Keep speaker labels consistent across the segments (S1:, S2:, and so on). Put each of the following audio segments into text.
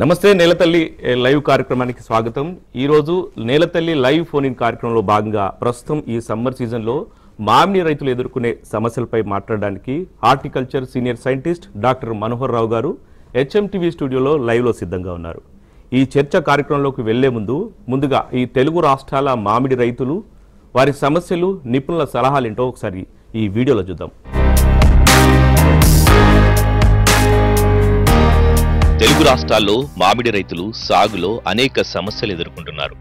S1: నమస్తే నేలతల్లి లైవ్ కార్యక్రమానికి స్వాగతం. ఈ రోజు నేలతల్లి లైవ్ ఫోన్ ఇన్ కార్యక్రమంలో భాగంగా ప్రస్తుతం ఈ సమ్మర్ సీజన్లో మామిడి రైతులు ఎదుర్కొనే సమస్యలపై మాట్లాడడానికి horticulture senior scientist doctor Manohar Rao garu HMTV స్టూడియోలో లైవ్లో సిద్ధంగా ఉన్నారు. ఈ చర్చ కార్యక్రమంలోకి వెళ్లే ముందుగా ఈ తెలుగు రాష్ట్రాల మామిడి రైతులు వారి సమస్యలు నిపుణుల సలహాలేంటో ఒకసారి ఈ వీడియోలో చూద్దాం.
S2: తెలుగు రాష్ట్రాల్లో మామిడి రైతులు సాగులో అనేక సమస్యలు ఎదుర్కొంటున్నారు.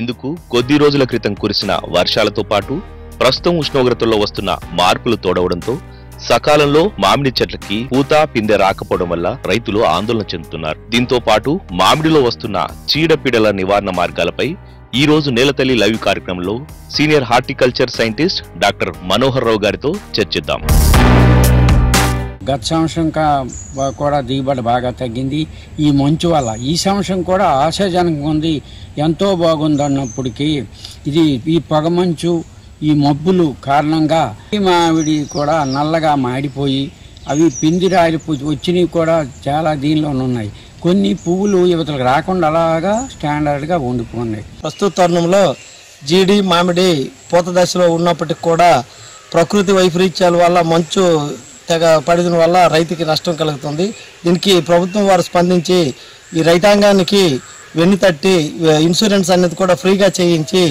S2: ఇందుకు కొద్ది రోజుల క్రితం కురిసిన వర్షాలతో పాటు ప్రస్తుతం ఉష్ణోగ్రతల్లో వస్తున్న మార్పులు తోడవడంతో సకాలంలో మామిడి చెట్లకి పూత పిందె రాకపోవడం వల్ల రైతులు ఆందోళన చెందుతున్నారు. దీంతో పాటు మామిడిలో వస్తున్న చీడపీడల నివారణ మార్గాలపై ఈ రోజు నేలతల్లి లైవ్ కార్యక్రమంలో senior horticulture scientist doctor Manohar Rao గారితో చర్చిద్దాం.
S3: గత సంవత్సరం కూడా దిగుబడి బాగా తగ్గింది ఈ మంచు వల్ల. ఈ సంవత్సరం కూడా ఆశాజనకంగా ఉంది, ఎంతో బాగుంది అన్నప్పటికీ ఇది ఈ పొగమంచు ఈ మబ్బులు కారణంగా ఈ మామిడి కూడా నల్లగా మాడిపోయి అవి పిండి రాలిపోయి వచ్చినవి కూడా చాలా దీనిలోనే ఉన్నాయి. కొన్ని పువ్వులు యువతలకు రాకుండా అలాగా స్టాండర్డ్గా ఉండిపోఉన్నాయి.
S4: ప్రస్తుత తరుణంలో జీడి మామిడి పూత దశలో ఉన్నప్పటికి కూడా ప్రకృతి వైపరీత్యాల వల్ల మంచు తెగ పడిన వల్ల రైతుకి నష్టం కలుగుతుంది. దీనికి ప్రభుత్వం వారు స్పందించి ఈ రైతాంగానికి వెన్ను తట్టి ఇన్సూరెన్స్ అనేది కూడా ఫ్రీగా చేయించి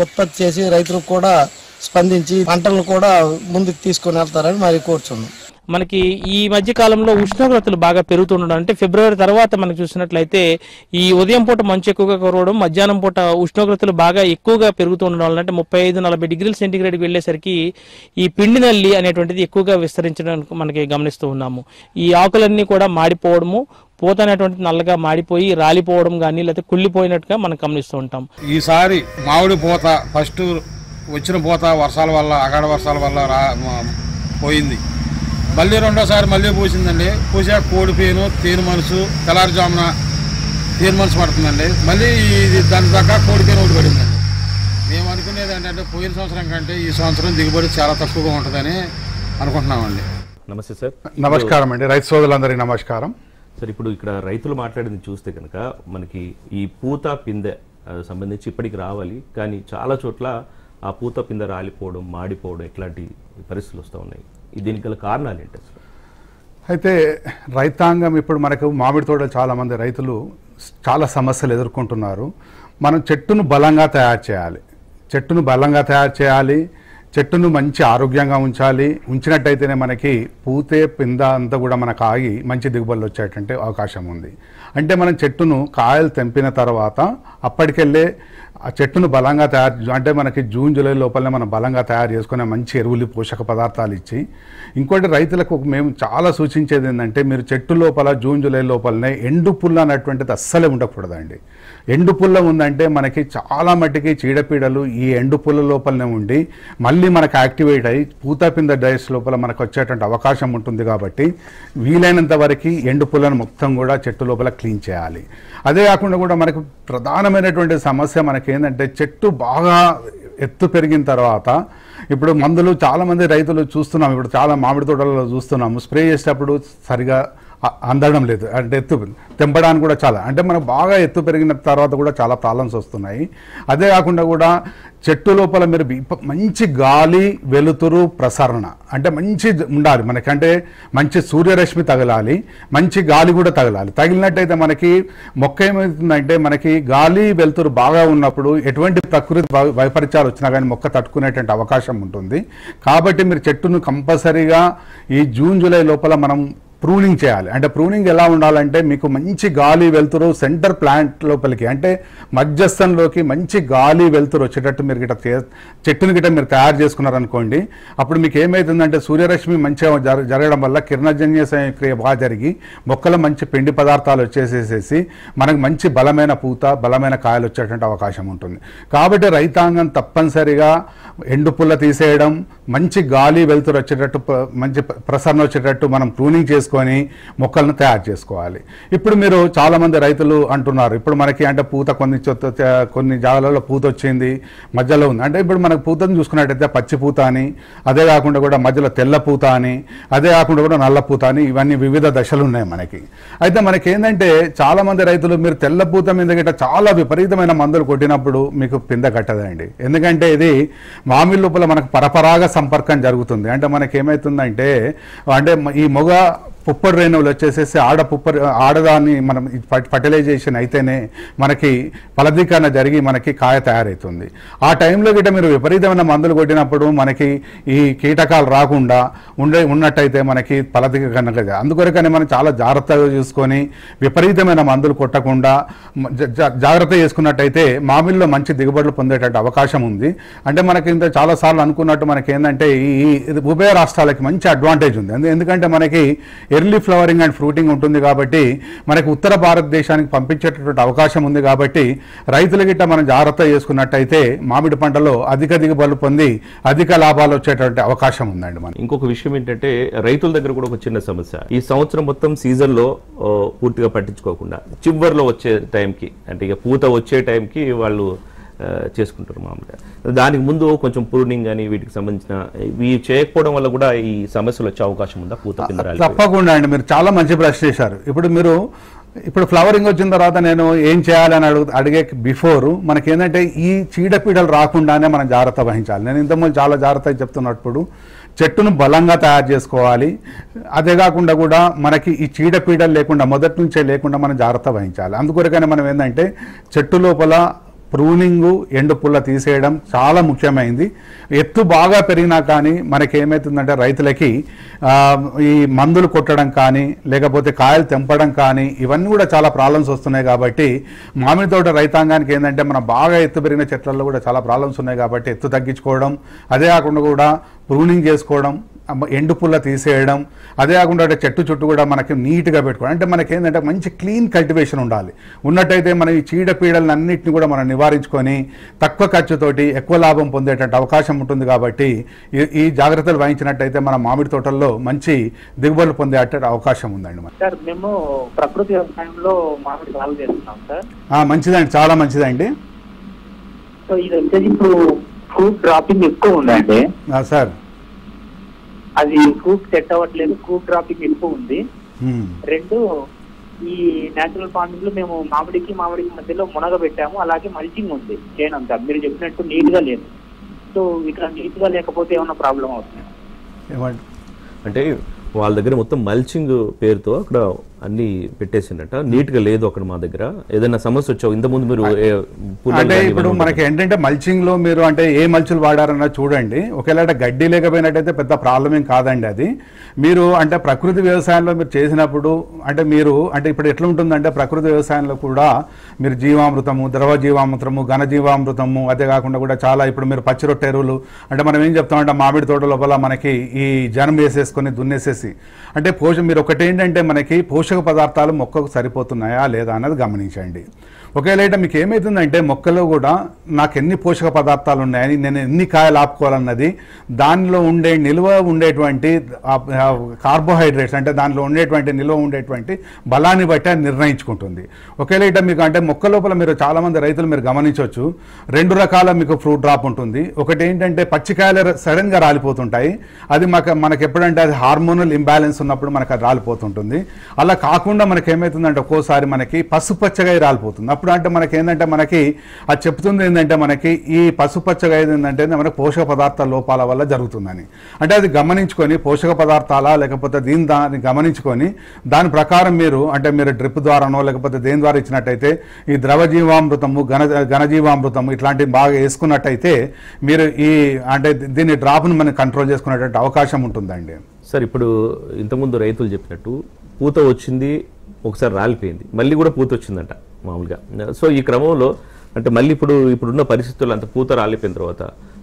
S4: ఉత్పత్తి చేసి రైతులకు కూడా స్పందించి పంటలను కూడా ముందుకు తీసుకొని వెళ్తారని మరి కోరుచున్నాం.
S5: మనకి ఈ మధ్య కాలంలో ఉష్ణోగ్రతలు బాగా పెరుగుతుండడం, అంటే ఫిబ్రవరి తర్వాత మనకు చూసినట్లయితే ఈ ఉదయం పూట మంచు ఎక్కువగా కురవడం, మధ్యాహ్నం పూట ఉష్ణోగ్రతలు బాగా ఎక్కువగా పెరుగుతుండడం వల్ల అంటే 35-40 డిగ్రీల సెంటీగ్రేడ్కి వెళ్ళేసరికి ఈ పిండి నల్లి అనేటువంటిది ఎక్కువగా విస్తరించడం మనకి గమనిస్తూ ఉన్నాము. ఈ ఆకులన్నీ కూడా మాడిపోవడము, పూత అనేటువంటిది నల్లగా మాడిపోయి రాలిపోవడం కానీ లేకపోతే కుళ్ళిపోయినట్టుగా మనం గమనిస్తూ ఉంటాం.
S6: ఈసారి మామిడి పూత ఫస్ట్ వచ్చిన పూత వర్షాల వల్ల అగాఢ వర్షాల వల్ల పోయింది. మళ్ళీ రెండోసారి మళ్ళీ పూసిందండి. పూసాక కోడి పేను తేను మనసు తెల్లారుజామున తేను మనసు పడుతుందండి. మళ్ళీ ఇది దాని దాకా కోడి పేను ఒకటి పడిందండి. మేము అనుకునేది ఏంటంటే పోయిన సంవత్సరం కంటే ఈ సంవత్సరం దిగుబడి చాలా తక్కువగా ఉంటుందని అనుకుంటున్నామండి.
S1: నమస్తే సార్.
S7: నమస్కారం అండి, రైతు సోదరులందరికీ నమస్కారం
S1: సార్. ఇప్పుడు ఇక్కడ రైతులు మాట్లాడింది చూస్తే కనుక మనకి ఈ పూత పిందె సంబంధించి ఇప్పటికి రావాలి, కానీ చాలా చోట్ల ఆ పూత పిందె రాలిపోవడం, మాడిపోవడం ఇట్లాంటి పరిస్థితులు వస్తూ ఉన్నాయి. దీనికి గల కారణాలు ఏంటి అసలు?
S7: అయితే రైతాంగం ఇప్పుడు మనకు మామిడి తోటలు చాలామంది రైతులు చాలా సమస్యలు ఎదుర్కొంటున్నారు. మనం చెట్టును బలంగా తయారు చేయాలి, చెట్టును మంచి ఆరోగ్యంగా ఉంచినట్టయితేనే మనకి పూతే పింద అంతా కూడా మనకు ఆగి మంచి దిగుబడులు వచ్చేటంటే అవకాశం ఉంది. అంటే మనం చెట్టును కాయలు తెంపిన తర్వాత అప్పటికెళ్ళే ఆ చెట్టును బలంగా అంటే మనకి జూన్ జూలై లోపలనే మనం బలంగా తయారు చేసుకునే మంచి ఎరువులు పోషక పదార్థాలు ఇచ్చి, ఇంకోటి రైతులకు మేము చాలా సూచించేది ఏంటంటే మీరు చెట్టు లోపల జూన్ జూలై లోపలనే ఎండు పుల్ల అనేటువంటిది అస్సలే ఉండకూడదండి. ఎండు పుల్ల ఉందంటే మనకి చాలా మట్టికి చీడపీడలు ఈ ఎండు పుల్ల లోపలనే ఉండి మళ్ళీ మనకు యాక్టివేట్ అయ్యి పూతపింద డైస్ లోపల మనకు వచ్చేటువంటి అవకాశం ఉంటుంది. కాబట్టి వీలైనంత వరకు ఎండు పుల్లను మొత్తం కూడా చెట్టు లోపల క్లీన్ చేయాలి. అదే కాకుండా కూడా మనకు ప్రధానమైనటువంటి సమస్య మనకి ఏంటంటే చెట్టు బాగా ఎత్తు పెరిగిన తర్వాత ఇప్పుడు మందులు చాలామంది రైతులు చూస్తున్నాం, ఇప్పుడు చాలా మామిడి తోటలలో చూస్తున్నాము, స్ప్రే చేసేటప్పుడు సరిగా అందడం లేదు, అంటే ఎత్తు తెంపడానికి కూడా చాలా అంటే మనకు బాగా ఎత్తు పెరిగిన తర్వాత కూడా చాలా ప్రాబ్లమ్స్ వస్తున్నాయి. అదే కాకుండా కూడా చెట్టు లోపల మీరు మంచి గాలి వెలుతురు ప్రసరణ అంటే మంచి ఉండాలి మనకంటే మంచి సూర్యరశ్మి తగలాలి, మంచి గాలి కూడా తగిలినట్టయితే మనకి మొక్క ఏమవుతుందంటే మనకి గాలి వెలుతురు బాగా ఉన్నప్పుడు ఎటువంటి ప్రకృతి వైపరీత్యాలు వచ్చినా కానీ మొక్క తట్టుకునేటువంటి అవకాశం ఉంటుంది. కాబట్టి మీరు చెట్టును కంపల్సరీగా ఈ జూన్ జూలై లోపల మనం ప్రూనింగ్ చేయాలి. అంటే ప్రూనింగ్ ఎలా ఉండాలంటే మీకు మంచి గాలి వెలుతురు సెంటర్ ప్లాంట్ లోపలికి అంటే మధ్యస్థంలోకి మంచి గాలి వెలుతురు వచ్చేటట్టు మీరు చెట్టుని గిట్ట మీరు తయారు చేసుకున్నారనుకోండి, అప్పుడు మీకు ఏమవుతుందంటే సూర్యరశ్మి మంచిగా జరగడం వల్ల కిరణజన్య క్రియ బాగా జరిగి మొక్కల మంచి పిండి పదార్థాలు వచ్చేసేసి మనకు మంచి బలమైన పూత బలమైన కాయలు వచ్చేటువంటి అవకాశం ఉంటుంది. కాబట్టి రైతాంగం తప్పనిసరిగా ఎండు పుల్ల తీసేయడం, మంచి గాలి వెలుతురు వచ్చేటట్టు మంచి ప్రసరణ వచ్చేటట్టు మనం ప్రూనింగ్ చేసుకుంటాం. చేసుకొని మొక్కలను తయారు చేసుకోవాలి. ఇప్పుడు మీరు చాలామంది రైతులు అంటున్నారు, ఇప్పుడు మనకి అంటే పూత కొన్ని జాగాలలో పూత వచ్చింది, మధ్యలో ఉంది. అంటే ఇప్పుడు మనకు పూతను చూసుకున్నట్టయితే పచ్చి పూత అని, అదే కాకుండా కూడా మధ్యలో తెల్ల పూత అని, అదే కాకుండా కూడా నల్ల పూత అని, ఇవన్నీ వివిధ దశలు ఉన్నాయి మనకి. అయితే మనకి ఏంటంటే చాలామంది రైతులు మీరు తెల్ల పూత మీద గిట్ట చాలా విపరీతమైన మందులు కొట్టినప్పుడు మీకు పిందె కట్టదండి. ఎందుకంటే ఇది మామిడి లోపల మనకు పరపరాగ సంపర్కం జరుగుతుంది. అంటే మనకి ఏమవుతుందంటే అంటే ఈ మొగ పుప్పడి రేణువులు వచ్చేసేసి ఆడదాన్ని మనం ఫర్టిలైజేషన్ అయితేనే మనకి ఫలదీకరణ జరిగి మనకి కాయ తయారవుతుంది. ఆ టైంలో గిట్ట మీరు విపరీతమైన మందులు కొట్టినప్పుడు మనకి ఈ కీటకాలు రాకుండా ఉన్నట్టయితే మనకి ఫలదీకరణ. అందుకొరకనే మనం చాలా జాగ్రత్తగా చూసుకొని విపరీతమైన మందులు కొట్టకుండా జాగ్రత్త చేసుకున్నట్టయితే మామిడిలో మంచి దిగుబడులు పొందేటట్టు అవకాశం ఉంది. అంటే మనకి ఇంత చాలాసార్లు అనుకున్నట్టు మనకి ఏంటంటే ఈ ఉభయ రాష్ట్రాలకి మంచి అడ్వాంటేజ్ ఉంది. ఎందుకంటే మనకి ఎర్లీ ఫ్లవరింగ్ అండ్ ఫ్రూటింగ్ ఉంటుంది కాబట్టి మనకి ఉత్తర భారతదేశానికి పంపించేటటువంటి అవకాశం ఉంది. కాబట్టి రైతుల గిట్ట మనం జాగ్రత్త చేసుకున్నట్టయితే మామిడి పంటలో అధిక దిగుబడులు పొంది అధిక లాభాలు వచ్చేటువంటి అవకాశం ఉందండి. మనం
S1: ఇంకొక విషయం ఏంటంటే రైతుల దగ్గర కూడా ఒక చిన్న సమస్య, ఈ సంవత్సరం మొత్తం సీజన్లో పూర్తిగా పట్టించుకోకుండా చివరిలో వచ్చే టైంకి, అంటే ఇక పూత వచ్చే టైంకి వాళ్ళు చేసుకుంటారు మామూలుగా. దానికి ముందు కొంచెం ప్రూనింగ్ అని వీటికి సంబంధించిన ఇవి చేయకపోవడం వల్ల కూడా ఈ సమస్యలు వచ్చే అవకాశం ఉందా పూత పిందె?
S7: తప్పకుండా అండి, మీరు చాలా మంచి ప్రశ్న చేశారు. ఇప్పుడు ఫ్లవరింగ్ వచ్చిన తర్వాత నేను ఏం చేయాలని అడిగే బిఫోర్ మనకేంటంటే ఈ చీడపీడలు రాకుండానే మనం జాగ్రత్త వహించాలి. నేను ఇంతకుముందు చాలా జాగ్రత్తగా చెప్తున్నప్పుడు చెట్టును బలంగా తయారు చేసుకోవాలి. అదే కాకుండా కూడా మనకి ఈ చీడపీడలు లేకుండా మొదటి నుంచే లేకుండా మనం జాగ్రత్త వహించాలి. అందుకొరకనే మనం ఏంటంటే చెట్టు లోపల ప్రూనింగు, ఎండు పుల్ల తీసేయడం చాలా ముఖ్యమైనది. ఎత్తు బాగా పెరిగినా కానీ మనకేమవుతుందంటే రైతులకి ఈ మందులు కొట్టడం కానీ లేకపోతే కాయలు తెంపడం కానీ ఇవన్నీ కూడా చాలా ప్రాబ్లమ్స్ వస్తున్నాయి. కాబట్టి మామిడి తోట రైతాంగానికి ఏంటంటే మనం బాగా ఎత్తు పెరిగిన చెట్లలో కూడా చాలా ప్రాబ్లమ్స్ ఉన్నాయి. కాబట్టి ఎత్తు తగ్గించుకోవడం, అదే కాకుండా కూడా ప్రూనింగ్ చేసుకోవడం, ఎండు పుల్ల తీసేయడం, అదే కాకుండా చెట్టు చుట్టూ కూడా మనకి నీట్గా పెట్టుకోవడం. అంటే మనకి ఏంటంటే మంచి క్లీన్ కల్టివేషన్ ఉండాలి. ఉన్నట్టయితే మనం ఈ చీడపీడలను అన్నింటినీ కూడా మనం నివారించుకొని తక్కువ ఖర్చుతోటి ఎక్కువ లాభం పొందేటట్టు అవకాశం ఉంటుంది. కాబట్టి ఈ జాగ్రత్తలు వహించినట్టయితే మన మామిడి తోటల్లో మంచి దిగుబడులు పొందే అవకాశం ఉందండి.
S8: సార్ మేము ప్రకృతి వ్యవసాయంలో మామిడి సాగు చేస్తున్నాం సార్.
S7: మంచిదండి, చాలా మంచిదండి.
S8: సో ఇది వచ్చేసి ఇప్పుడు ఫ్రూట్ డ్రాపింగ్ ఎక్కువ ఉందండి
S7: సార్.
S8: అది ఫ్రూట్ సెట్ అవ్వట్లేదు, ఫ్రూట్ డ్రాపింగ్ ఎక్కువ ఉంది. రెండు, ఈ నేచురల్ ఫార్మింగ్ లో మేము మామిడికి మధ్యలో మునగ పెట్టాము, అలాగే మల్చింగ్ ఉంది చేయను అంతా మీరు చెప్పినట్టు నీట్ గా లేదు. సో ఇక్కడ నీట్ గా లేకపోతే ఏమైనా ప్రాబ్లం అవుతుంది?
S1: అంటే వాళ్ళ దగ్గర మొత్తం మల్చింగ్ పేరుతో అక్కడ అన్ని పెట్టేసిందట, నీట్ గా లేదు అక్కడ. మా దగ్గర ఏదైనా సమస్య వచ్చావు ఇంతకుముందు మీరు
S7: అంటే ఇప్పుడు మనకి ఏంటంటే మల్చింగ్ లో మీరు అంటే ఏ మల్చులు వాడారన్నా చూడండి. ఒకవేళ గడ్డి లేకపోయినట్టయితే పెద్ద ప్రాబ్లం ఏం కాదండి. అది మీరు అంటే ప్రకృతి వ్యవసాయంలో మీరు చేసినప్పుడు అంటే ఇప్పుడు ఎట్లా ఉంటుందంటే ప్రకృతి వ్యవసాయంలో కూడా మీరు జీవామృతము, ద్రవ జీవామృతము, ఘన జీవామృతము, అదే కాకుండా కూడా చాలా ఇప్పుడు మీరు పచ్చి రొట్టె ఎరువులు అంటే మనం ఏం చెప్తామంటే మామిడి తోట లోపల మనకి ఈ జనం వేసేసుకొని దున్నేసేసి అంటే మీరు ఒకటి ఏంటంటే మనకి పోషక పదార్థాలు మొక్కకు సరిపోతున్నాయా లేదా అన్నది గమనించండి. ఒకవేళ మీకు ఏమవుతుందంటే మొక్కలో కూడా నాకు ఎన్ని పోషక పదార్థాలు ఉన్నాయని, నేను ఎన్ని కాయలు ఆపుకోవాలన్నది దానిలో నిల్వ ఉండేటువంటి కార్బోహైడ్రేట్స్ అంటే దానిలో నిల్వ ఉండేటువంటి బలాన్ని బట్టి అది నిర్ణయించుకుంటుంది. ఒకవేళ మీకు అంటే మొక్క లోపల మీరు చాలామంది రైతులు మీరు గమనించవచ్చు, రెండు రకాల మీకు ఫ్రూట్ డ్రాప్ ఉంటుంది. ఒకటి ఏంటంటే పచ్చికాయలు సడన్గా రాలిపోతుంటాయి, అది మనకు ఎప్పుడంటే అది హార్మోనల్ ఇంబ్యాలెన్స్ ఉన్నప్పుడు మనకు అది రాలిపోతుంటుంది. అలా కాకుండా మనకి ఏమవుతుందంటే ఒక్కోసారి మనకి పసుపచ్చగా రాలిపోతుంది. అప్పుడు అంటే మనకి ఏంటంటే మనకి అది చెప్తుంది ఏంటంటే మనకి ఈ పసుపచ్చగా ఏంటంటే మనకి పోషక పదార్థాల లోపాల వల్ల జరుగుతుందని. అంటే అది గమనించుకొని పోషక పదార్థాల లేకపోతే దాన్ని గమనించుకొని దాని ప్రకారం మీరు డ్రిప్ ద్వారానో లేకపోతే దేని ద్వారా ఇచ్చినట్టయితే ఈ ద్రవ జీవామృతము, ఘనజీవామృతము ఇట్లాంటివి బాగా వేసుకున్నట్టయితే మీరు దీన్ని డ్రాప్ను మనం కంట్రోల్ చేసుకునేటువంటి అవకాశం ఉంటుందండి.
S1: సార్ ఇప్పుడు ఇంతకుముందు రైతులు చెప్పినట్టు పూత వచ్చింది, ఒకసారి రాలిపోయింది, మళ్ళీ కూడా పూత వచ్చిందంట మామూలుగా. సో ఈ క్రమంలో అంటే మళ్ళీ ఇప్పుడున్న పరిస్థితుల్లో అంత పూత రాలిపోయిన తర్వాత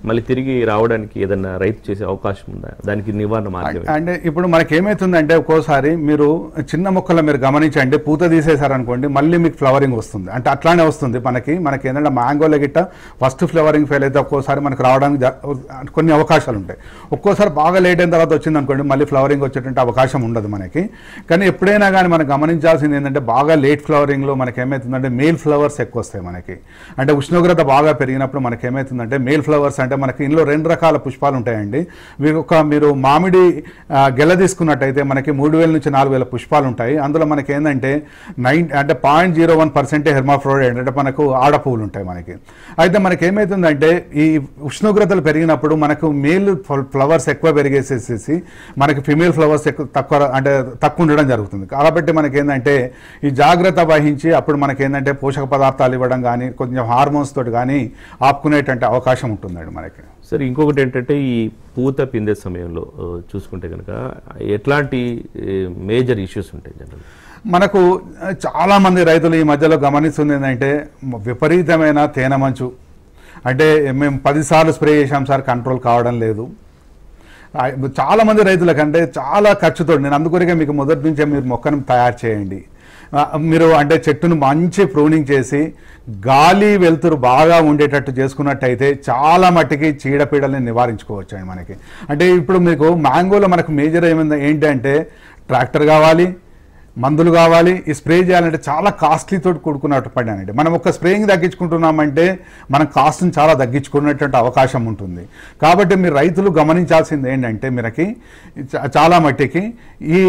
S1: మళ్ళీ తిరిగి రావడానికి ఏదైనా రైతు చేసే అవకాశం ఉందా? దానికి నివారణ మార్గం
S7: అంటే ఇప్పుడు మనకి ఏమవుతుందంటే ఒక్కోసారి మీరు చిన్న మొక్కలు మీరు గమనించండి, పూత తీసేశారనుకోండి మళ్ళీ మీకు ఫ్లవరింగ్ వస్తుంది. అంటే అట్లానే వస్తుంది మనకి ఏంటంటే మ్యాంగోలో గిట్ట ఫస్ట్ ఫ్లవరింగ్ ఫెయిల్ అయితే ఒక్కోసారి మనకు రావడానికి కొన్ని అవకాశాలు ఉంటాయి. ఒక్కోసారి బాగా లేట్ అయిన తర్వాత వచ్చింది అనుకోండి మళ్ళీ ఫ్లవరింగ్ వచ్చేటువంటి అవకాశం ఉండదు మనకి. కానీ ఎప్పుడైనా కానీ మనం గమనించాల్సింది ఏంటంటే బాగా లేట్ ఫ్లవరింగ్లో మనకి ఏమవుతుందంటే మేల్ ఫ్లవర్స్ ఎక్కువ వస్తాయి మనకి. అంటే ఉష్ణోగ్రత బాగా పెరిగినప్పుడు మనకి ఏమవుతుందంటే మేల్ ఫ్లవర్స్ అంటే మనకి ఇందులో 2 రకాల పుష్పాలు ఉంటాయండి. మీరు మామిడి గెల తీసుకున్నట్టయితే మనకి 3000 నుంచి 4000 పుష్పాలు ఉంటాయి. అందులో మనకి ఏంటంటే 0.01% హెర్మాఫ్రోడైట్ అంటే మనకు ఆడపువ్వులు ఉంటాయి మనకి. అయితే మనకి ఏమవుతుందంటే ఈ ఉష్ణోగ్రతలు పెరిగినప్పుడు మనకు మేల్ ఫ్లవర్స్ ఎక్కువ పెరిగేసేసి మనకి ఫిమేల్ ఫ్లవర్స్ తక్కువ ఉండడం జరుగుతుంది. కాబట్టి మనకి ఏంటంటే ఈ జాగ్రత్త వహించి అప్పుడు మనకి ఏంటంటే పోషక పదార్థాలు ఇవ్వడం కానీ కొంచెం హార్మోన్స్ తోటి కానీ ఆపుకునేటువంటి అవకాశం ఉంటుందండి మనకి.
S1: సరే, ఇంకొకటి ఏంటంటే ఈ పూత పిందే సమయంలో చూసుకుంటే కనుక ఎట్లాంటి మేజర్ ఇష్యూస్ ఉంటాయి జనరల్?
S7: మనకు చాలామంది రైతులు ఈ మధ్యలో గమనిస్తుంది ఏంటంటే విపరీతమైన తేనె మంచు. అంటే మేము 10 సార్లు స్ప్రే చేసాం సార్, కంట్రోల్ కావడం లేదు. చాలామంది రైతులకంటే చాలా ఖర్చుతో, నేను అందుకొరకే మీకు మొదటి నుంచే మీరు మొక్కను తయారు చేయండి. మీరు అంటే చెట్టును మంచి ప్రూనింగ్ చేసి గాలి వెలుతురు బాగా ఉండేటట్టు చేసుకున్నట్టయితే చాలా మట్టికి చీడపీడల్ని నివారించుకోవచ్చు అండి మనకి. అంటే ఇప్పుడు మీకు మ్యాంగోలో మనకు మేజర్ ఏంటంటే ట్రాక్టర్ కావాలి, మందులు కావాలి. ఈ స్ప్రే చేయాలంటే చాలా కాస్ట్లీతో కూడుకున్నట్టు పడ్డానండి. మనం ఒక స్ప్రేయింగ్ తగ్గించుకుంటున్నామంటే మనం కాస్ట్ని చాలా తగ్గించుకునేటువంటి అవకాశం ఉంటుంది. కాబట్టి మీరు రైతులు గమనించాల్సింది ఏంటంటే మనకి చాలా మట్టికి ఈ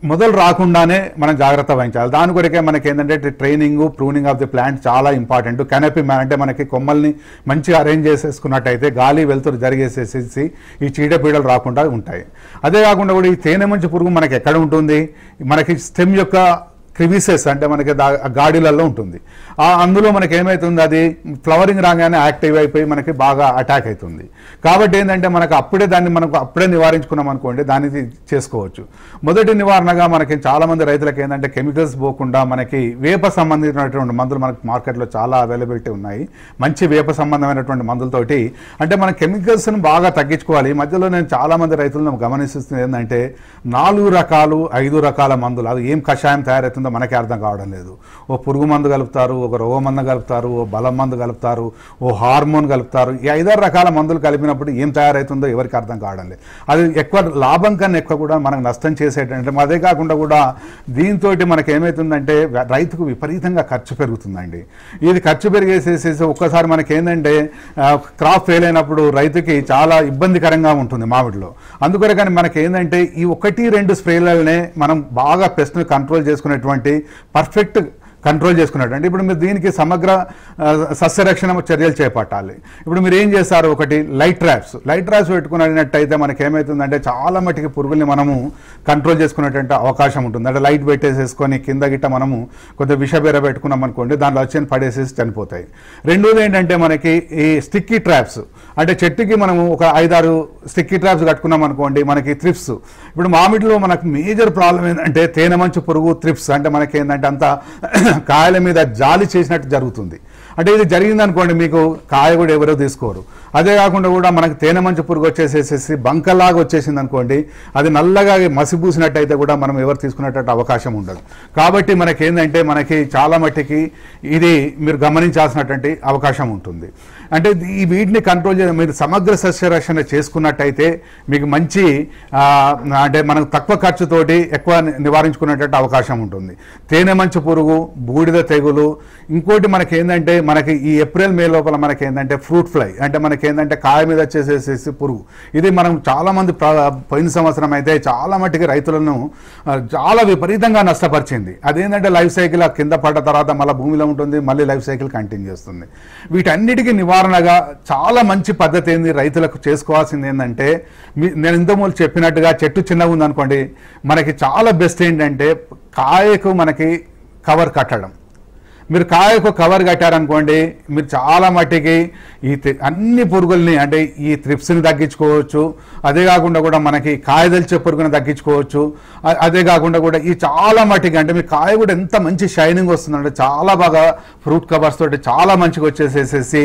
S7: మొదలు రాకుండానే మనం జాగ్రత్త వహించాలి. దాని కొరకే మనకి ఏంటంటే training, pruning of the plant చాలా ఇంపార్టెంట్. కెనపీ అంటే మనకి కొమ్మల్ని మంచిగా అరేంజ్ చేసేసుకున్నట్టయితే గాలి వెలుతురు జరిగేసేసి ఈ చీడపీడలు రాకుండా ఉంటాయి. అదే కాకుండా కూడా ఈ తేనె మంచి పురుగు మనకి ఎక్కడ ఉంటుంది, మనకి స్టెమ్ యొక్క క్రివిసెస్ అంటే మనకి గాడిలలో ఉంటుంది. అందులో మనకి ఏమవుతుంది, అది ఫ్లవరింగ్ రాగానే యాక్టివ్ అయిపోయి మనకి బాగా అటాక్ అవుతుంది. కాబట్టి ఏంటంటే మనకు అప్పుడే నివారించుకున్నాం అనుకోండి దాన్ని చేసుకోవచ్చు. మొదటి నివారణగా మనకి చాలామంది రైతులకు ఏంటంటే కెమికల్స్ పోకుండా మనకి వేప సంబంధించినటువంటి మందులు మనకి మార్కెట్లో చాలా అవైలబిలిటీ ఉన్నాయి. మంచి వేప సంబంధమైనటువంటి మందులతోటి అంటే మన కెమికల్స్ను బాగా తగ్గించుకోవాలి. ఈ మధ్యలో నేను చాలామంది రైతులను గమనిస్తుంది ఏంటంటే 4 రకాలు 5 రకాల మందులు, అది ఏం కషాయం తయారవుతుంది మనకే అర్థం కావడం లేదు. ఓ పురుగు మందు కలుపుతారు, ఒక రోగ మందు కలుపుతారు, ఓ బలం మందు కలుపుతారు, ఓ హార్మోన్ కలుపుతారు. ఈ 5 రకాల మందులు కలిపినప్పుడు ఏం తయారవుతుందో ఎవరికి అర్థం కావడం లేదు. అది ఎక్కువ లాభం కన్నా ఎక్కువ కూడా మనకు నష్టం చేసేటంటే. అదే కాకుండా కూడా దీంతో మనకి ఏమవుతుందంటే రైతుకు విపరీతంగా ఖర్చు పెరుగుతుందండి. ఇది ఖర్చు పెరిగేసేసి ఒక్కసారి మనకి ఏంటంటే క్రాప్ ఫెయిల్ అయినప్పుడు రైతుకి చాలా ఇబ్బందికరంగా ఉంటుంది మామిడిలో. అందుకొరకని మనకి ఏంటంటే ఈ 1-2 స్ప్రేలనే మనం బాగా పెస్ట్ని కంట్రోల్ చేసుకునేటువంటి పర్ఫెక్ట్ కంట్రోల్ చేసుకున్నట్టు. ఇప్పుడు మీరు దీనికి సమగ్ర సస్యరక్షణ చర్యలు చేపట్టాలి. ఇప్పుడు మీరు ఏం చేస్తారు, ఒకటి లైట్ ట్రాప్స్ పెట్టుకున్నట్టయితే మనకి ఏమవుతుందంటే చాలా మటుకి పురుగుల్ని మనము కంట్రోల్ చేసుకునేటువంటి అవకాశం ఉంటుంది. అంటే లైట్ పెట్టేసేసుకొని కింద గిట్ట మనము కొద్దిగా విషబేర పెట్టుకున్నాం అనుకోండి, దాంట్లో వచ్చి పడేసేసి చనిపోతాయి. రెండోది ఏంటంటే మనకి ఈ స్టిక్కీ ట్రాప్స్, అంటే చెట్టుకి మనము ఒక 5-6 స్టిక్కీ ట్రాప్స్ కట్టుకున్నాం అనుకోండి, మనకి థ్రిప్స్. ఇప్పుడు మామిడిలో మనకు మేజర్ ప్రాబ్లం ఏంటంటే తేనె మంచు పురుగు, థ్రిప్స్. అంటే మనకి ఏంటంటే అంత కాయల మీద జాలి చేసినట్టు జరుగుతుంది. అంటే ఇది జరిగిందనుకోండి మీకు కాయ కూడా ఎవరో తీసుకోరు. అదే కాకుండా కూడా మనకి తేనె మంచు పురుగు వచ్చేసేసి బంకలాగా వచ్చేసింది అనుకోండి, అది నల్లగా మసిపూసినట్టయితే కూడా మనం ఎవరు తీసుకునేటట్టు అవకాశం ఉండదు. కాబట్టి మనకి ఏంటంటే మనకి చాలా మట్టికి ఇది మీరు గమనించాల్సినటువంటి అవకాశం ఉంటుంది. అంటే ఈ వీటిని కంట్రోల్ మీరు సమగ్ర సస్యరక్షణ చేసుకున్నట్టయితే మీకు మంచి అంటే మనకు తక్కువ ఖర్చుతోటి ఎక్కువ నివారించుకునేటట్టు అవకాశం ఉంటుంది. తేనె మంచు పురుగు, బూడిద తెగులు. ఇంకోటి మనకి ఏంటంటే మనకి ఈ ఏప్రిల్ మే లోపల మనకి ఏంటంటే ఫ్రూట్ ఫ్లై, అంటే మనకి ఏంటంటే కాయ మీద వచ్చేసేసి పురుగు. ఇది మనం చాలామంది పోయిన సంవత్సరం అయితే చాలా మట్టుకి రైతులను చాలా విపరీతంగా నష్టపరిచింది. అదేంటంటే లైఫ్ సైకిల్ కింద పడ్డ తర్వాత మళ్ళీ భూమిలో ఉంటుంది, మళ్ళీ లైఫ్ సైకిల్ కంటిన్యూ చేస్తుంది. వీటన్నిటికీ నివారణగా చాలా మంచి పద్ధతి ఏంది రైతులకు చేసుకోవాల్సింది ఏంటంటే, నేను ఇంతకుముందు చెప్పినట్టుగా చెట్టు చిన్నగా ఉందనుకోండి, మనకి చాలా బెస్ట్ ఏంటంటే కాయకు మనకి కవర్ కట్టడం. మీరు కాయకు కవర్ కట్టారనుకోండి, మీరు చాలా మట్టికి ఈ అన్ని పురుగుల్ని అంటే ఈ త్రిప్స్ని తగ్గించుకోవచ్చు. అదే కాకుండా కూడా మనకి కాయదల్చే పురుగుని తగ్గించుకోవచ్చు. అదే కాకుండా కూడా ఈ చాలా మట్టికి అంటే మీ కాయ కూడా ఎంత మంచి షైనింగ్ వస్తుందంటే చాలా బాగా ఫ్రూట్ కవర్స్ తోటి చాలా మంచిగా వచ్చేసేసి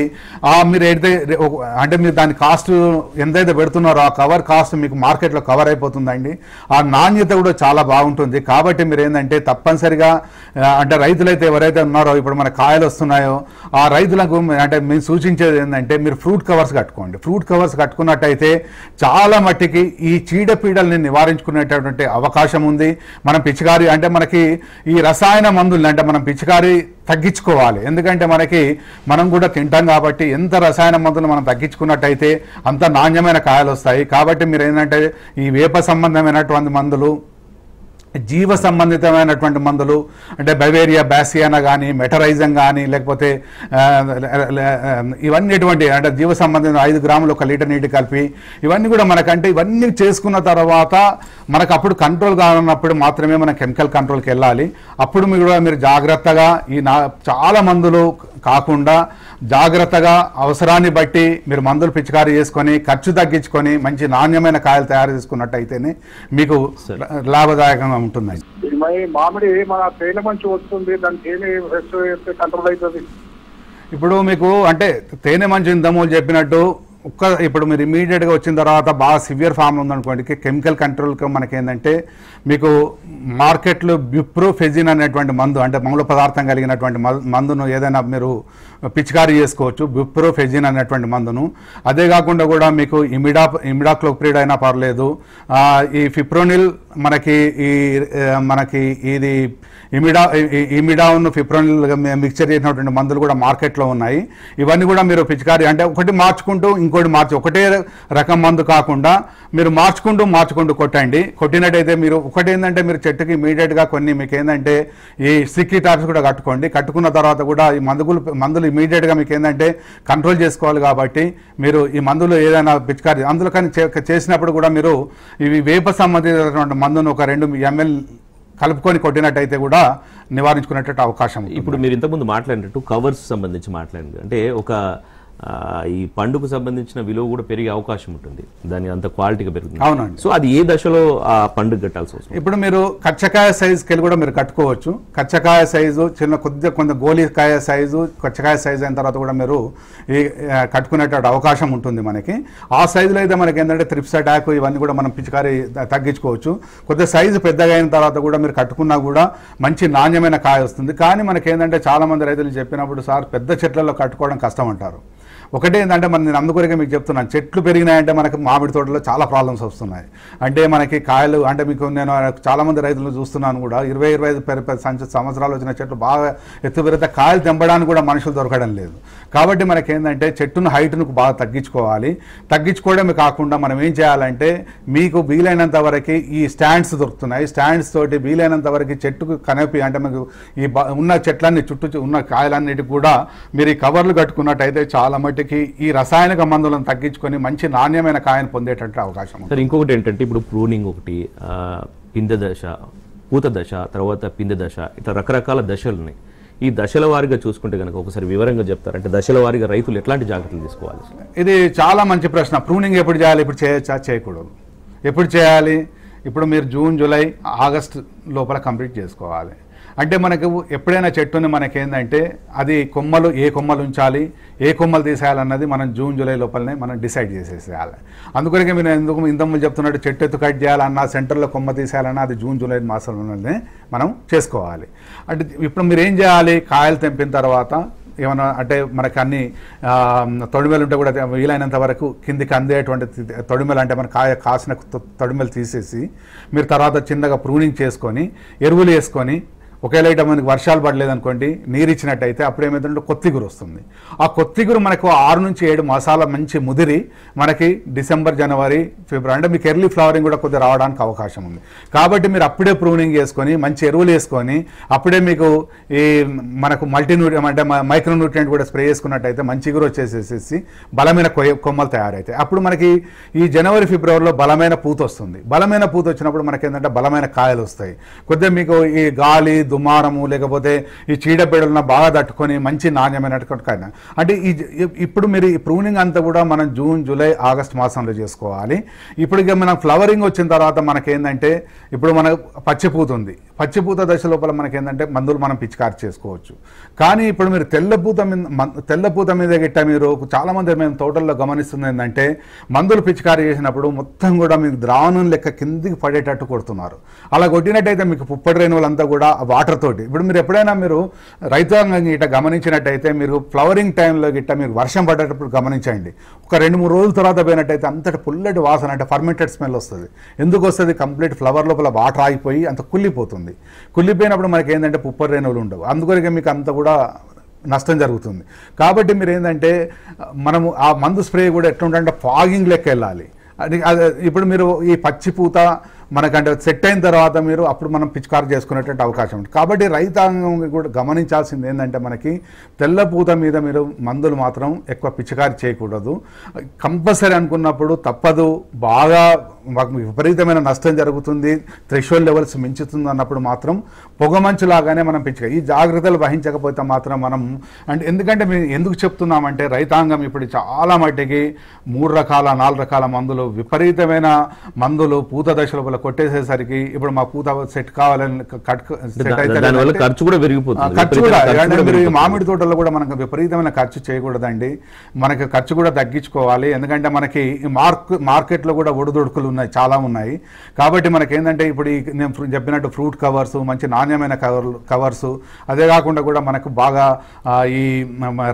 S7: మీరు అంటే మీరు దాని కాస్ట్ ఎంతైతే పెడుతున్నారో ఆ కవర్ కాస్ట్ మీకు మార్కెట్లో కవర్ అయిపోతుందండి. ఆ నాణ్యత కూడా చాలా బాగుంటుంది. కాబట్టి మీరు ఏంటంటే తప్పనిసరిగా అంటే రైతులైతే ఎవరైతే ఉన్నారో ఇప్పుడు మన కాయలు వస్తున్నాయో ఆ రైతులకు అంటే మేము సూచించేది ఏంటంటే మీరు ఫ్రూట్ కవర్స్ కట్టుకోండి. ఫ్రూట్ కవర్స్ కట్టుకున్నట్టయితే చాలా మట్టికి ఈ చీడపీడల్ని నివారించుకునేటటువంటి అవకాశం ఉంది. మనం పిచికారి అంటే మనకి ఈ రసాయన మందులు అంటే మనం పిచికారి తగ్గించుకోవాలి. ఎందుకంటే మనం కూడా తింటాం కాబట్టి ఎంత రసాయన మందులు మనం తగ్గించుకున్నట్టయితే అంత నాణ్యమైన కాయలు వస్తాయి. కాబట్టి మీరు ఏంటంటే ఈ వేప సంబంధమైనటువంటి మందులు, జీవ సంబంధితమైనటువంటి మందులు అంటే బవేరియా బ్యాసియానా కానీ మెటరైజం కానీ లేకపోతే ఇవన్నీ ఎటువంటి అంటే జీవ సంబంధించిన 5 గ్రాములు 1 లీటర్ నీటి కలిపి ఇవన్నీ కూడా మనకంటే ఇవన్నీ చేసుకున్న తర్వాత మనకు అప్పుడు కంట్రోల్ కానున్నప్పుడు మాత్రమే మనం కెమికల్ కంట్రోల్కి వెళ్ళాలి. అప్పుడు మీరు జాగ్రత్తగా చాలా మందులు కాకుండా జాగ్రత్తగా అవసరాన్ని బట్టి మీరు మందులు పిచికారీ చేసుకొని ఖర్చు తగ్గించుకొని మంచి నాణ్యమైన కాయలు తయారు చేసుకున్నట్టయితేనే మీకు లాభదాయకంగా ఉంటుందండి.
S9: మామిడి మన తేనె మంచి వస్తుంది, దాని తేనె కంట్రోల్ అవుతుంది.
S7: ఇప్పుడు మీకు అంటే తేనె మంచి ఇంతమూలు చెప్పినట్టు ఇప్పుడు మీరు ఇమీడియట్గా వచ్చిన తర్వాత బాగా సివియర్ ఫామ్ ఉందనుకోండి కెమికల్ కంట్రోల్కి మనకేంటంటే మీకు మార్కెట్లో బ్యూప్రోఫెజిన్ అనేటువంటి మందు అంటే మూల పదార్థం కలిగినటువంటి మందును ఏదైనా మీరు పిచికారీ చేసుకోవచ్చు. బ్యూప్రోఫెజిన్ అనేటువంటి మందును. అదే కాకుండా కూడా మీకు ఇమిడాక్లోప్రిడ్ అయినా పర్లేదు. ఈ ఫిప్రోనిల్ మనకి ఇది ఇమిడాన్ ఫిప్రోనిల్ మిక్చర్ చేసినటువంటి మందులు కూడా మార్కెట్లో ఉన్నాయి. ఇవన్నీ కూడా మీరు పిచికారీ అంటే ఒకటి మార్చుకుంటూ ఇంకోటి ఒకటే రకం మందు కాకుండా మీరు మార్చుకుంటూ కొట్టండి. కొట్టినట్టయితే మీరు ఒకటి ఏంటంటే మీరు చెట్టుకి ఇమీడియట్గా కొన్ని మీకు ఏంటంటే ఈ స్టిక్కీ టాప్స్ కూడా కట్టుకోండి. కట్టుకున్న తర్వాత కూడా ఈ మందులు ఇమీడియట్గా మీకు ఏంటంటే కంట్రోల్ చేసుకోవాలి. కాబట్టి మీరు ఈ మందులు ఏదైనా పిచికారీ అందులో కానీ చేసినప్పుడు కూడా మీరు ఇవి వేప సంబంధించినటువంటి మందును ఒక 2 ml కలుపుకొని కొట్టినట్టయితే కూడా నివారించుకునేటట్టు అవకాశం.
S1: ఇప్పుడు మీరు ఇంతకుముందు మాట్లాడినట్టు కవర్స్ సంబంధించి మాట్లాడింది అంటే ఈ పండుకు సంబంధించిన విలువ కూడా పెరిగే అవకాశం ఉంటుంది, దాని అంత క్వాలిటీగా పెరుగుతుంది.
S7: అవునండి.
S1: సో అది ఏ దశలో ఆ పండుగ కట్టాల్సి వస్తుంది?
S7: ఇప్పుడు మీరు కచ్చకాయ సైజుకి వెళ్ళి కూడా మీరు కట్టుకోవచ్చు. కచ్చకాయ సైజు కొంత గోలికాయ సైజు కచ్చకాయ సైజు అయిన తర్వాత కూడా మీరు ఈ కట్టుకునేటట్టు అవకాశం ఉంటుంది మనకి. ఆ సైజులో అయితే మనకి ఏంటంటే త్రిప్స్ అటాక్ ఇవన్నీ కూడా మనం పిచికారీ తగ్గించుకోవచ్చు. కొద్దిగా సైజు పెద్దగా అయిన తర్వాత కూడా మీరు కట్టుకున్నా కూడా మంచి నాణ్యమైన కాయ వస్తుంది. కానీ మనకి ఏంటంటే చాలామంది రైతులు చెప్పినప్పుడు సార్ పెద్ద చెట్లలో కట్టుకోవడం కష్టం అంటారు. ఒకటే ఏంటంటే నేను అందుకొరకే మీకు చెప్తున్నాను, చెట్లు పెరిగినాయంటే మనకి మామిడి తోటలో చాలా ప్రాబ్లమ్స్ వస్తున్నాయి. అంటే మనకి కాయలు అంటే మీకు నేను చాలామంది రైతులను చూస్తున్నాను కూడా 20-25 సంవత్సరాలు వచ్చిన చెట్లు బాగా ఎత్తు పెరిగితే కాయలు తెంపడానికి కూడా మనుషులు దొరకడం లేదు. కాబట్టి మనకేంటంటే చెట్టును హైట్ను బాగా తగ్గించుకోవడమే కాకుండా మనం ఏం చేయాలంటే మీకు వీలైనంత వరకు ఈ స్టాండ్స్ దొరుకుతున్నాయి. స్టాండ్స్ తోటి వీలైనంత వరకు చెట్టుకు కనపి అంటే మీకు ఈ ఉన్న చెట్లన్నీ చుట్టూ ఉన్న కాయలన్నిటికి కూడా మీరు ఈ కవర్లు కట్టుకున్నట్టయితే చాలా మట్టి ఈ రసాయనిక మందులను తగ్గించుకొని మంచి నాణ్యమైన కాయను పొందేటట్టు అవకాశం ఉంది.
S1: సార్ ఇంకొకటి ఏంటంటే ఇప్పుడు ప్రూనింగ్ ఒకటి, పిందె దశ, పూత దశ, తర్వాత పిందె దశ, ఇట్లా రకరకాల దశలు ఉన్నాయి. ఈ దశల వారీగా చూసుకుంటే కనుక ఒకసారి వివరంగా చెప్తారు అంటే దశల వారీగా రైతులు ఎట్లాంటి జాగ్రత్తలు తీసుకోవాలి?
S7: ఇది చాలా మంచి ప్రశ్న. ప్రూనింగ్ ఎప్పుడు చేయాలి, ఇప్పుడు చేయొచ్చా, చేయకూడదు, ఎప్పుడు చేయాలి? ఇప్పుడు మీరు జూన్, జూలై, ఆగస్ట్ లోపల కంప్లీట్ చేసుకోవాలి. అంటే మనకు ఎప్పుడైనా చెట్టుని మనకేందంటే అది ఏ కొమ్మలు ఉంచాలి, ఏ కొమ్మలు తీసేయాలన్నది మనం జూన్, జూలై లోపలనే మనం డిసైడ్ చేసేసేయాలి. అందుకొరకే మీరు ఇంతకుముందు చెప్తున్నట్టు చెట్టు ఎత్తు కట్ చేయాలన్నా సెంటర్లో కొమ్మ తీసేయాలన్నా అది జూన్, జూలై మాసంలోనే మనం చేసుకోవాలి. అంటే ఇప్పుడు మీరు ఏం చేయాలి, కాయలు తెంపిన తర్వాత ఏమన్నా అంటే మనకి అన్ని తొడిమెలు ఉంటే కూడా వీలైనంత వరకు కిందికి అందేటువంటి తొడిమెలు అంటే మన కాసిన తొడిమెలు తీసేసి మీరు తర్వాత చిన్నగా ప్రూనింగ్ చేసుకొని ఎరువులు వేసుకొని ఒకవేళ ఇట్లా మనకి వర్షాలు పడలేదనుకోండి, నీరు ఇచ్చినట్టయితే అప్పుడు ఏమైందంటే కొత్తిగురు వస్తుంది. ఆ కొత్తిగురు మనకు 6 నుంచి 7 మాసాల మంచి ముదిరి మనకి డిసెంబర్, జనవరి, ఫిబ్రవరి అంటే మీకు ఎర్లీ ఫ్లవరింగ్ కూడా కొద్దిగా రావడానికి అవకాశం ఉంది. కాబట్టి మీరు అప్పుడే ప్రూనింగ్ చేసుకొని మంచి ఎరువులు వేసుకొని అప్పుడే మీకు ఈ మనకు అంటే మైక్రోన్యూట్రియంట్ కూడా స్ప్రే చేసుకున్నట్టయితే మంచి చిగురు వచ్చేసేసి బలమైన కొమ్మలు తయారవుతాయి. అప్పుడు మనకి ఈ జనవరి, ఫిబ్రవరిలో బలమైన పూత వస్తుంది. బలమైన పూత వచ్చినప్పుడు మనకి ఏంటంటే బలమైన కాయలు వస్తాయి. కొద్దిగా మీకు ఈ గాలి దుమారము లేకపోతే ఈ చీడపీడలను బాగా తట్టుకొని మంచి నాణ్యమైనటువంటి కాయ. అంటే ఇప్పుడు మీరు ఈ ప్రూనింగ్ అంతా కూడా మనం జూన్, జూలై, ఆగస్ట్ మాసంలో చేసుకోవాలి. ఇప్పుడు ఇక మనం ఫ్లవరింగ్ వచ్చిన తర్వాత మనకేంటంటే ఇప్పుడు మన పచ్చిపూత ఉంది, పచ్చిపూత దశ లోపల మనకేంటంటే మందులు మనం పిచికారి చేసుకోవచ్చు. కానీ ఇప్పుడు మీరు తెల్లపూత మీద గిట్ట మీరు చాలామంది మేము తోటల్లో గమనిస్తుంది ఏంటంటే మందులు పిచికారి చేసినప్పుడు మొత్తం కూడా మీకు ద్రావణం లెక్క కిందికి పడేటట్టు కొడుతున్నారు. అలా కొట్టినట్టయితే మీకు పుప్పటి రేణువులంతా కూడా వాటర్ తోటి ఇప్పుడు మీరు ఎప్పుడైనా మీరు రైతాంగం గిట్ట గమనించినట్టయితే మీరు ఫ్లవరింగ్ టైంలో గిట్ట మీరు వర్షం పడేటప్పుడు గమనించండి. ఒక 2-3 రోజుల తర్వాత పోయినట్టయితే అంతటి పుల్లటి వాసన అంటే ఫర్మెంటెడ్ స్మెల్ వస్తుంది. ఎందుకు వస్తుంది? కంప్లీట్ ఫ్లవర్ లోపల వాటర్ ఆగిపోయి అంత కుళ్ళిపోతుంది. కుళ్ళిపోయినప్పుడు మనకి ఏంటంటే పుప్పటి రేణువులు ఉండవు, అందుకొరకే మీకు అంత కూడా నష్టం జరుగుతుంది. కాబట్టి మీరు ఏంటంటే మనము ఆ మందు స్ప్రే కూడా ఎట్లుంటే ఫాగింగ్ లెక్క వెళ్ళాలి. ఇప్పుడు మీరు ఈ పచ్చిపూత మనకంటే సెట్ అయిన తర్వాత మీరు అప్పుడు మనం పిచికారి చేసుకునేటువంటి అవకాశం ఉంటుంది. కాబట్టి రైతాంగం కూడా గమనించాల్సింది ఏంటంటే మనకి తెల్లపూత మీద మీరు మందులు మాత్రం ఎక్కువ పిచికారి చేయకూడదు. కంపల్సరీ అనుకున్నప్పుడు తప్పదు, బాగా విపరీతమైన నష్టం జరుగుతుంది, థ్రెషోల్డ్ లెవెల్స్ మించుతుంది అన్నప్పుడు మాత్రం పొగమంచులాగానే మనం పిచికారి ఈ జాగ్రత్తలు వహించకపోతే మాత్రం మనం అంటే ఎందుకంటే మేము ఎందుకు చెప్తున్నామంటే రైతాంగం ఇప్పుడు చాలా మట్టికి 3 రకాల 4 రకాల మందులు విపరీతమైన మందులు పూత దశ లోపల కొట్టేసేసరికి ఇప్పుడు మా పూత సెట్ కావాలని
S1: ఖర్చు కూడా పెరిగిపోతుంది.
S7: ఖర్చు కూడా మీరు మామిడి తోటల్లో కూడా మనకు విపరీతమైన ఖర్చు చేయకూడదండి. మనకి ఖర్చు కూడా తగ్గించుకోవాలి. ఎందుకంటే మనకి మార్కెట్లో కూడా ఒడిదుడుకులు ఉన్నాయి, చాలా ఉన్నాయి. కాబట్టి మనకి ఏంటంటే ఇప్పుడు నేను చెప్పినట్టు ఫ్రూట్ కవర్స్, మంచి నాణ్యమైన కవర్స్, అదే కాకుండా కూడా మనకు బాగా ఈ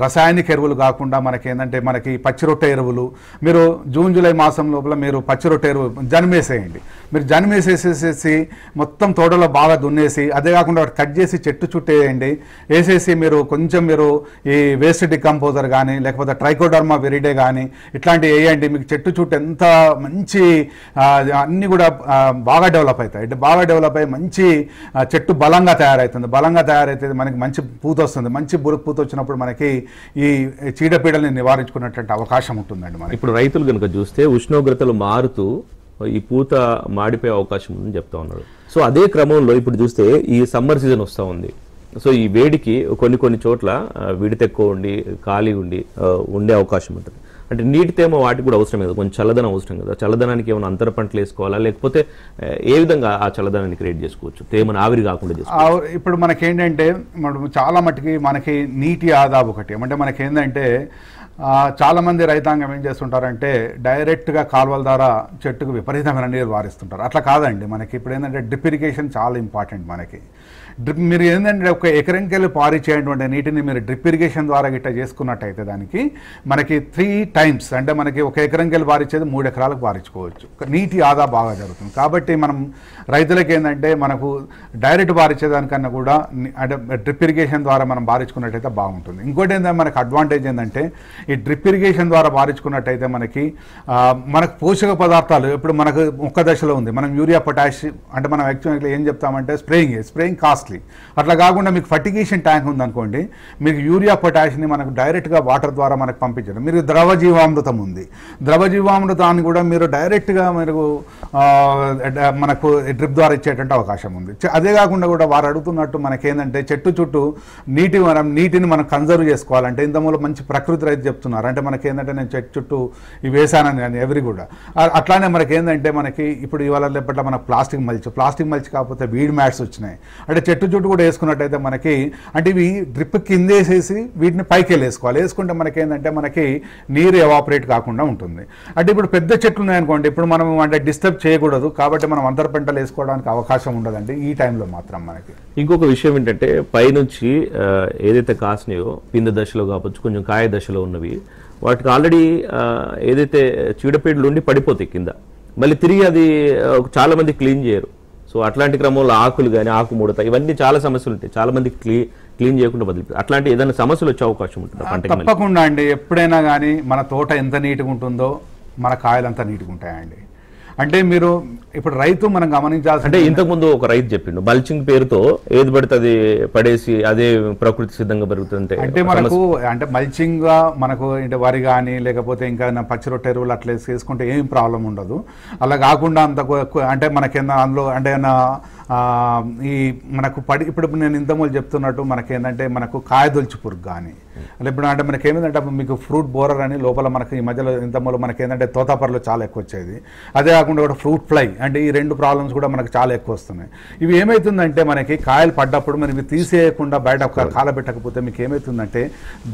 S7: రసాయనిక ఎరువులు కాకుండా మనకి ఏంటంటే మనకి పచ్చి రొట్టె ఎరువులు మీరు జూన్ జూలై మాసం లోపల మీరు పచ్చి రొట్టె ఎరువు జన్మేసేయండి. మీరు జన్మేసేసేసి మొత్తం తోటలో బాగా దున్నేసి అదే కాకుండా కట్ చేసి చెట్టు చుట్టేయండి. వేసేసి మీరు కొంచెం మీరు ఈ వేస్ట్ డికంపోజర్ కానీ లేకపోతే ట్రైకోడర్మా విరిడే కానీ ఇట్లాంటివి వేయండి. మీకు చెట్టు చుట్టూ ఎంత మంచి అన్నీ కూడా బాగా డెవలప్ అవుతాయి. బాగా డెవలప్ అయ్యి మంచి చెట్టు బలంగా తయారవుతుంది. బలంగా తయారైతే మనకి మంచి పూత వస్తుంది. మంచి బురుకు పూత వచ్చినప్పుడు మనకి ఈ చీడపీడల్ని నివారించుకున్నటువంటి అవకాశం ఉంటుందండి. మనకి
S1: ఇప్పుడు రైతులు కనుక చూస్తే ఉష్ణోగ్రతలు మారుతూ ఈ పూత మాడిపోయే అవకాశం ఉందని చెప్తా ఉన్నారు. సో అదే క్రమంలో ఇప్పుడు చూస్తే ఈ సమ్మర్ సీజన్ వస్తూ ఉంది. సో ఈ వేడికి కొన్ని చోట్ల విడత ఎక్కువ ఉండి ఖాళీ ఉండే అవకాశం ఉంటుంది. అంటే నీటి తేమ వాటికి కూడా అవసరం కదా, కొంచెం చల్లదనం అవసరం కదా. చల్లదనానికి ఏమైనా అంతర పంటలు వేసుకోవాలా, లేకపోతే ఏ విధంగా ఆ చల్లదనాన్ని క్రియేట్ చేసుకోవచ్చు, తేమను ఆవిరి కాకుండా చేసుకోవచ్చు?
S7: ఇప్పుడు మనకేంటంటే చాలా మట్టుకి మనకి నీటి ఆదా ఒకటి అంటే మనకేంటంటే చాలామంది రైతాంగం ఏం చేస్తుంటారంటే డైరెక్ట్గా కాలువల ద్వారా చెట్టుకు విపరీతమైన నీరు వారిస్తుంటారు. అట్లా కాదండి. మనకి ఇప్పుడు ఏంటంటే డ్రిప్ ఇరిగేషన్ చాలా ఇంపార్టెంట్. మనకి మీరు ఏంటంటే ఒక ఎకరంకెళ్ళి పారిచేటువంటి నీటిని మీరు డ్రిప్ ఇరిగేషన్ ద్వారా గిట్ట చేసుకున్నట్టయితే దానికి మనకి 3 times అంటే మనకి ఒక ఎకరంకెళ్ళి పారించేది 3 ఎకరాలకు పారించుకోవచ్చు. నీటి ఆదా బాగా జరుగుతుంది. కాబట్టి మనం రైతులకి ఏంటంటే మనకు డైరెక్ట్ పారించేదానికన్నా కూడా అంటే డ్రిప్ ఇరిగేషన్ ద్వారా మనం పారించుకున్నట్టయితే బాగుంటుంది. ఇంకోటి ఏంటంటే మనకు అడ్వాంటేజ్ ఏంటంటే ఈ డ్రిప్ ఇరిగేషన్ ద్వారా పారించుకున్నట్టయితే మనకు పోషక పదార్థాలు ఇప్పుడు మనకు ఒక్క దశలో ఉంది. మనం యూరియా, పొటాష్ అంటే మనం యాక్చువల్గా ఏం చెప్తామంటే స్ప్రేయింగ్ కాస్ట్లీ. అట్లా కాకుండా మీకు ఫర్టిగేషన్ ట్యాంక్ ఉందనుకోండి, మీకు యూరియా, పొటాష్ని మనకు డైరెక్ట్గా వాటర్ ద్వారా మనకు పంపించడం. మీరు ద్రవ జీవామృతం ఉంది, ద్రవ జీవామృతాన్ని కూడా మీరు డైరెక్ట్గా మనకు డ్రిప్ ద్వారా ఇచ్చేటువంటి అవకాశం ఉంది. అదే కాకుండా కూడా వారు అడుగుతున్నట్టు మనకేంటంటే చెట్టు చుట్టూ నీటిని మనం కన్జర్వ్ చేసుకోవాలంటే ఇంతమూల మంచి ప్రకృతి రైతు చెప్తున్నారు. అంటే మనకేంటంటే నేను చెట్టు చుట్టూ ఇవి వేసానని కానీ ఎవరి కూడా అట్లానే మనకేంటంటే మనకి ఇప్పుడు ఇవాళ లేపట్ల మనకు ప్లాస్టిక్ మల్చి కాకపోతే వీడ్ మ్యాట్స్ వచ్చినాయి. అంటే చెట్టు చుట్టూ కూడా వేసుకున్నట్టయితే మనకి అంటే ఇవి డ్రిప్ కింద వేసేసి వీటిని పైకి వేసుకోవాలి. వేసుకుంటే మనకేంటంటే మనకి నీరు ఎవాపరేట్ కాకుండా ఉంటుంది. అంటే ఇప్పుడు పెద్ద చెట్లు ఉన్నాయనుకోండి, ఇప్పుడు మనం అంటే డిస్టర్బ్ చేయకూడదు. కాబట్టి మనం అంతర పంటలు వేసుకోవడానికి అవకాశం ఉండదండి ఈ టైంలో మాత్రం. మనకి
S1: ఇంకొక విషయం ఏంటంటే పైనుంచి ఏదైతే కాసినాయో పింద దశలో కావచ్చు, కొంచెం కాయ దశలో ఉన్నవి వాటికి ఆల్రెడీ ఏదైతే చీడపీడలు ఉండి పడిపోతాయి కింద, మళ్ళీ తిరిగి అది చాలా మంది క్లీన్ చేయరు. సో అట్లాంటి క్రమంలో ఆకులు కానీ ఆకు ముడత ఇవన్నీ చాలా సమస్యలు ఉంటాయి. చాలా మంది క్లీన్ చేయకుండా వదిలిపోతారు. అట్లాంటి ఏదైనా సమస్యలు వచ్చే అవకాశం ఉంటుంది?
S7: తప్పకుండా అండి. ఎప్పుడైనా కానీ మన తోట ఎంత నీట్గా ఉంటుందో మన కాయలు అంతా నీట్గా ఉంటాయండి. అంటే మీరు ఇప్పుడు రైతు మనం గమనించాల్సి
S1: అంటే ఇంతకుముందు ఒక రైతు చెప్పిండు మల్చింగ్ పేరుతో ఏది పడితే అది పడేసి అదే ప్రకృతి సిద్ధంగా పెరుగుతుంటే
S7: అంటే మనకు అంటే మల్చింగ్ గా మనకు అంటే వరి కానీ లేకపోతే ఇంకా పచ్చి రొట్టె ఎరువులు అట్లా వేసుకుంటే ఏం ప్రాబ్లం ఉండదు. అలా కాకుండా అంత అంటే మనకేనా అందులో అంటే ఈ మనకు ఇప్పుడు నేను ఇంతకుముందు చెప్తున్నట్టు మనకేంటంటే మనకు కాయదొల్చి పురుగు కానీ ఇప్పుడు అంటే మనకి ఏమిటంటే మీకు ఫ్రూట్ బోరర్ అని లోపల మనకి ఈ మధ్యలో ఇంతకుముందు మనకి ఏంటంటే తోతాపరలో చాలా ఎక్కువ వచ్చేది. అదే కాకుండా కూడా ఫ్రూట్ ఫ్లై అంటే ఈ 2 ప్రాబ్లమ్స్ కూడా మనకు చాలా ఎక్కువ వస్తున్నాయి. ఇవి ఏమవుతుందంటే మనకి కాయలు పడ్డప్పుడు మనకి తీసేయకుండా బయట కాలబెట్టకపోతే మీకు ఏమవుతుందంటే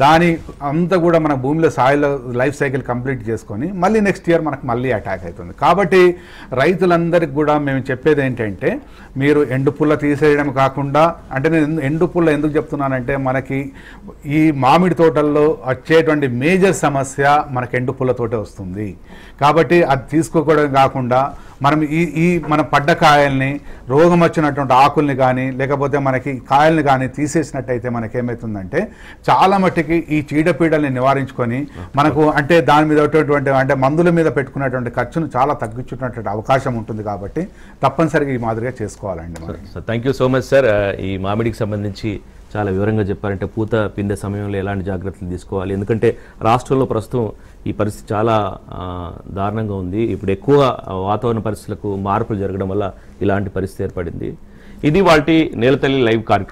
S7: దాని అంతా కూడా మన భూమిలో సాయిల్ లైఫ్ సైకిల్ కంప్లీట్ చేసుకొని మళ్ళీ నెక్స్ట్ ఇయర్ మనకు మళ్ళీ అటాక్ అవుతుంది. కాబట్టి రైతులందరికీ కూడా మేము చెప్పేది ఏంటంటే మీరు ఎండు పుల్ల తీసేయడం కాకుండా అంటే నేను ఎండు పుల్ల ఎందుకు చెప్తున్నానంటే మనకి ఈ మామిడి తోటల్లో వచ్చేటువంటి మేజర్ సమస్య మనకు ఎండు పుల్లతోటే వస్తుంది. కాబట్టి అది తీసుకోవడం కాకుండా మనం ఈ మన పడ్డ కాయల్ని రోగం వచ్చినటువంటి ఆకుల్ని కానీ లేకపోతే మనకి కాయల్ని కానీ తీసేసినట్టయితే మనకేమవుతుందంటే చాలా మట్టుకి ఈ చీడపీడల్ని నివారించుకొని మనకు అంటే దాని మీద అంటే మందుల మీద పెట్టుకున్నటువంటి ఖర్చును చాలా తగ్గించుకున్నటువంటి అవకాశం ఉంటుంది. కాబట్టి తప్పనిసరిగా ఈ మాదిరిగా చేసుకోవాలండి.
S1: Thank you so much sir. ఈ మామిడికి సంబంధించి చాలా వివరంగా చెప్పారంటే పూత పిండే సమయంలో ఎలాంటి జాగ్రత్తలు తీసుకోవాలి, ఎందుకంటే రాష్ట్రంలో ప్రస్తుతం ఈ పరిస్థితి చాలా దారుణంగా ఉంది. ఇప్పుడు ఎక్కువ వాతావరణ పరిస్థితులకు మార్పులు జరగడం వల్ల ఇలాంటి పరిస్థితి ఏర్పడింది. ఇది వాటి నేలతల్లి లైవ్ కార్యక్రమం.